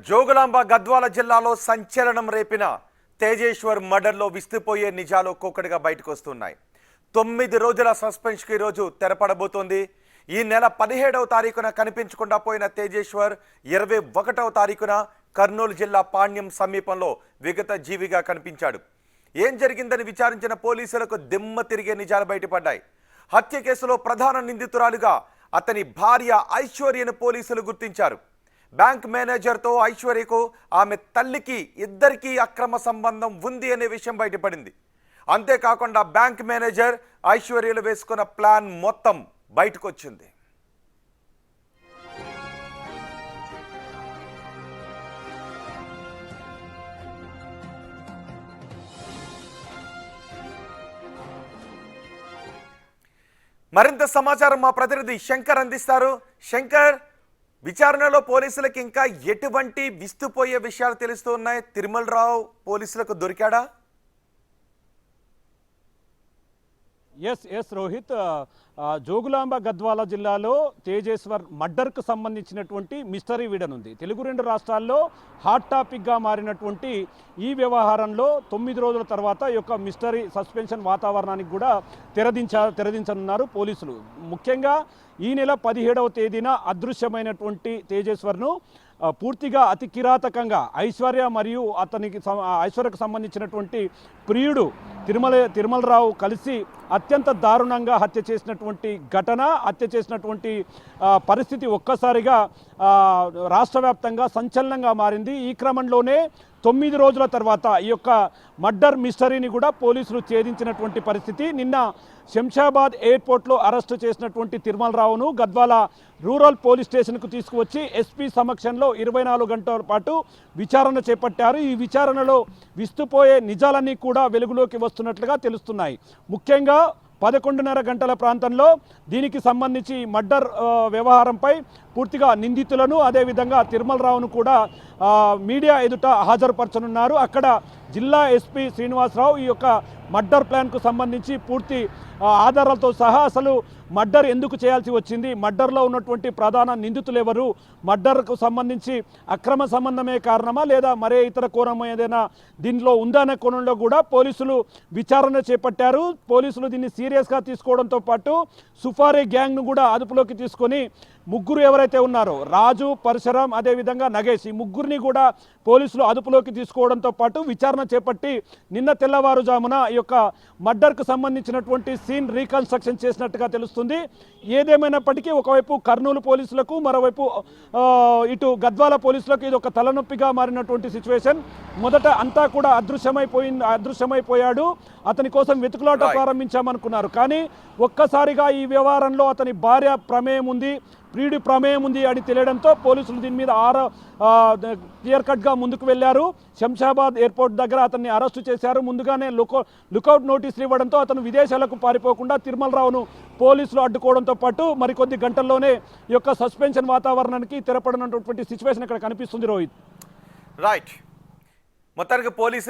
జోగులాంబ గద్వాల జిల్లాలో సంచలనం రేపిన తేజేశ్వర్ మర్డర్లో విస్తుపోయే నిజాలు ఒక్కొక్కటిగా బయటకు వస్తున్నాయి. 9 రోజుల సస్పెన్షన్కి ఈరోజు తెరపడబోతోంది. ఈ నెల 17వ తారీఖున కనిపించకుండా పోయిన తేజేశ్వర్ 21వ తారీఖున కర్నూలు జిల్లా పాణ్యం సమీపంలో విగత జీవిగా కనిపించాడు. ఏం జరిగిందని విచారించిన పోలీసులకు దిమ్మ తిరిగే నిజాలు బయటపడ్డాయి. హత్య కేసులో ప్రధాన నిందితురాలుగా అతని భార్య ఐశ్వర్యను పోలీసులు గుర్తించారు. బ్యాంక్ మేనేజర్తో ఐశ్వర్యకు ఆమె తల్లికి ఇద్దరికీ అక్రమ సంబంధం ఉంది అనే విషయం బయటపడింది. అంతేకాకుండా బ్యాంక్ మేనేజర్ ఐశ్వర్యలు వేసుకున్న ప్లాన్ మొత్తం బయటకు వచ్చింది. మరింత సమాచారం మా ప్రతినిధి శంకర్ అందిస్తారు. శంకర్, విచారణలో పోలీసులకు ఇంకా ఎటువంటి విస్తుపోయే విషయాలు తెలుస్తూ ఉన్నాయి? తిరుమల రావు పోలీసులకు దొరికాడా? ఎస్ రోహిత్, జోగులాంబ గద్వాల జిల్లాలో తేజేశ్వర్ మర్డర్కు సంబంధించినటువంటి మిస్టరీ వీడనుంది. తెలుగు 2 రాష్ట్రాల్లో హాట్ టాపిక్గా మారినటువంటి ఈ వ్యవహారంలో 9 రోజుల తర్వాత ఈ యొక్క మిస్టరీ సస్పెన్షన్ వాతావరణానికి కూడా తెరదించనున్నారు పోలీసులు. ముఖ్యంగా ఈ నెల 17వ తేదీన అదృశ్యమైనటువంటి తేజేశ్వర్ను పూర్తిగా అతి కిరాతకంగా ఐశ్వర్యకు సంబంధించినటువంటి ప్రియుడు తిరుమలరావు కలిసి అత్యంత దారుణంగా హత్య చేసినటువంటి ఘటన, హత్య చేసినటువంటి పరిస్థితి ఒక్కసారిగా రాష్ట్ర వ్యాప్తంగా సంచలనంగా మారింది. ఈ క్రమంలోనే 9 రోజుల తర్వాత ఈ యొక్క మర్డర్ మిస్టరీని కూడా పోలీసులు ఛేదించినటువంటి పరిస్థితి. నిన్న శంషాబాద్ ఎయిర్పోర్ట్లో అరెస్టు చేసినటువంటి తిరుమలరావును గద్వాల రూరల్ పోలీస్ స్టేషన్కు తీసుకువచ్చి ఎస్పీ సమక్షంలో 24 గంటల పాటు విచారణ చేపట్టారు. ఈ విచారణలో విస్తుపోయే నిజాలన్నీ కూడా వెలుగులోకి వస్తున్నట్లుగా తెలుస్తున్నాయి. ముఖ్యంగా 11:30 గంటల ప్రాంతంలో దీనికి సంబంధించి మర్డర్ వ్యవహారంపై పూర్తిగా నిందితులను అదేవిధంగా తిరుమలరావును కూడా మీడియా ఎదుట హాజరుపరచనున్నారు. అక్కడ జిల్లా ఎస్పీ శ్రీనివాసరావు ఈ యొక్క మర్డర్ ప్లాన్కు సంబంధించి పూర్తి ఆధారాలతో సహా అసలు మర్డర్ ఎందుకు చేయాల్సి వచ్చింది, మర్డర్లో ఉన్నటువంటి ప్రధాన నిందితులు ఎవరు, మర్డర్కు సంబంధించి అక్రమ సంబంధమే కారణమా లేదా మరే ఇతర కోణం ఏదైనా దీనిలో ఉందనే కోణంలో కూడా పోలీసులు విచారణ చేపట్టారు. పోలీసులు దీన్ని సీరియస్గా తీసుకోవడంతో పాటు సుఫారీ గ్యాంగ్ను కూడా అదుపులోకి తీసుకొని ముగ్గురు ఎవరైతే ఉన్నారో రాజు, పరశురాం అదేవిధంగా నగేష్, ఈ ముగ్గురిని కూడా పోలీసులు అదుపులోకి తీసుకోవడంతో పాటు విచారణ చేపట్టి నిన్న తెల్లవారుజామున ఈ యొక్క మర్డర్కు సంబంధించినటువంటి సీన్ రీకన్స్ట్రక్షన్ చేసినట్టుగా తెలుస్తుంది. ఏదేమైనప్పటికీ ఒకవైపు కర్నూలు పోలీసులకు, మరోవైపు ఇటు గద్వాల పోలీసులకు ఇది ఒక తలనొప్పిగా మారినటువంటి సిచ్యువేషన్. మొదట అంతా కూడా అదృశ్యమైపోయాడు, అతని కోసం వెతుకులాట ప్రారంభించామనుకున్నారు. కానీ ఒక్కసారిగా ఈ వ్యవహారంలో అతని భార్య ప్రమేయం ఉంది, ప్రియుడి ప్రమేయం ఉంది అని తెలియడంతో పోలీసులు దీని మీద క్లియర్ కట్గా ముందుకు వెళ్ళారు. శంషాబాద్ ఎయిర్పోర్ట్ దగ్గర అతన్ని అరెస్టు చేశారు. ముందుగానే లుకౌట్ నోటీసులు ఇవ్వడంతో అతను విదేశాలకు పారిపోకుండా తిరుమలరావును పోలీసులు అడ్డుకోవడంతో పాటు మరికొద్ది గంటల్లోనే ఈ యొక్క సస్పెన్షన్ వాతావరణానికి తెరపడినటువంటి సిచ్యువేషన్ ఇక్కడ కనిపిస్తుంది. రోహిత్, రైట్, మొత్తానికి పోలీసు